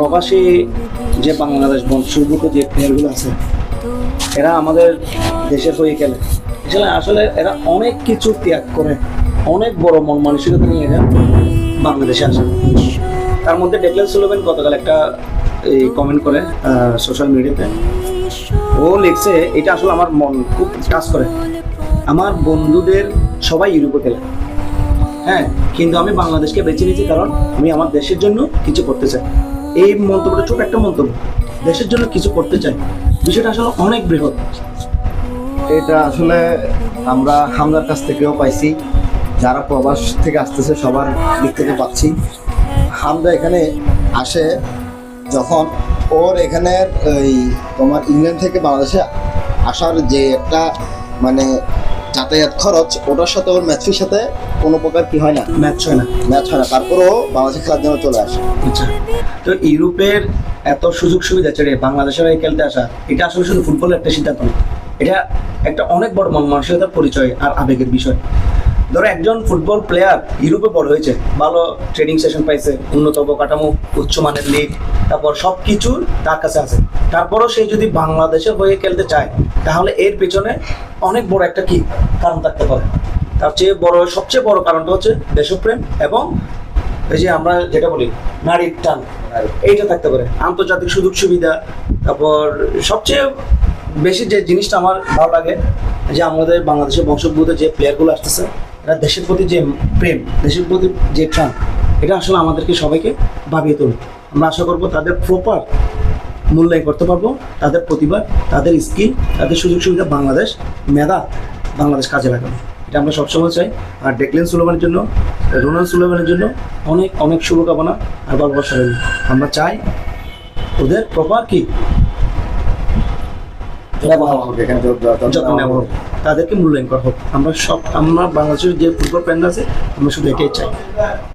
প্রবাসী যে বাংলাদেশ বংশোদ্ভূত যে প্লেয়ারগুলো আছে, এরা আমাদের দেশের হয়ে খেলে। আসলে এরা অনেক কিছু ত্যাগ করে, অনেক বড় মন মানসিকতা নিয়ে এরা বাংলাদেশে আসে। তার মধ্যে ডেকলান সুলোভেন গতকাল একটা কমেন্ট করে সোশ্যাল মিডিয়াতে, ও লিখছে, এটা আসলে আমার মন খুব টাচ করে। আমার বন্ধুদের সবাই ইউরোপে খেলে, হ্যাঁ, কিন্তু আমি বাংলাদেশকে বেছে নিয়েছি কারণ আমি আমার দেশের জন্য কিছু করতে চাই। এই মন্তব্যটা ছোট একটা মন্তব্য, দেশের জন্য কিছু করতে চাই, বিষয়টা আসলে অনেক বৃহৎ। এটা আসলে আমরা হামদার কাছ থেকেও পাইছি, যারা প্রবাস থেকে আসতেছে সবার দিক থেকে পাচ্ছি। হামদা এখানে আসে যখন ওর এখানের ওই তোমার ইংল্যান্ড থেকে বাংলাদেশে আসার যে একটা মানে যাতায়াত খরচ, ওটার সাথে ওর ম্যাচ ফির সাথে কোনো প্রকার কি হয় না, ম্যাচ হয় না। তারপরেও বাংলাদেশে খেলার জন্য চলে আসে। আচ্ছা, তো ইউরোপের এত সুযোগ সুবিধা ছেড়ে বাংলাদেশের হয়ে খেলতে আসা, এটা আসলে শুধু ফুটবলের একটা সিদ্ধান্ত না, এটা একটা অনেক বড় মন মানসিকতার পরিচয় আর আবেগের বিষয়। ধরো একজন ফুটবল প্লেয়ার ইউরোপে বড় হয়েছে, ভালো ট্রেনিং সেশন পাইছে, উন্নত অবকাঠামো, উচ্চমানের লিগ, তারপর সব কিছু তার কাছে আছে। তারপরও সে যদি বাংলাদেশের হয়ে খেলতে চায়, তাহলে এর পেছনে অনেক বড় একটা কি কারণ থাকতে পারে। তার চেয়ে বড়, সবচেয়ে বড় কারণটা হচ্ছে দেশপ্রেম এবং এই যে আমরা যেটা বলি নারীর টান, এইটা থাকতে পারে। আন্তর্জাতিক সুযোগ সুবিধা, তারপর সবচেয়ে বেশি যে জিনিসটা আমার ভালো লাগে, যে আমাদের বাংলাদেশের বংশোদ্ভূত যে প্লেয়ারগুলো আসতেছে, এরা দেশের প্রতি যে প্রেম, দেশের প্রতি যে টান, এটা আসলে আমাদেরকে সবাইকে ভাবিয়ে তোলে। আমরা আশা করবো তাদের প্রপার মূল্যায়ন করতে পারবো, তাদের প্রতিভা, তাদের স্কিল, তাদের সুযোগ সুবিধা, বাংলাদেশ মেধা, বাংলাদেশ কাজে লাগানো, এটা আমরা সবসময় চাই। আর ডেকলান সুলোভেনের জন্য, রোনাল্ড সুলোভেনের জন্য অনেক অনেক শুভকামনা আর ভালোবাসা রইল। আমরা চাই ওদের প্রপার কি যত্ন নেওয়া হোক, তাদেরকে মূল্যায়ন করা হোক। আমরা বাংলাদেশের যে ফুটবল প্যান্ট আছে, আমরা শুধু এটাই চাই।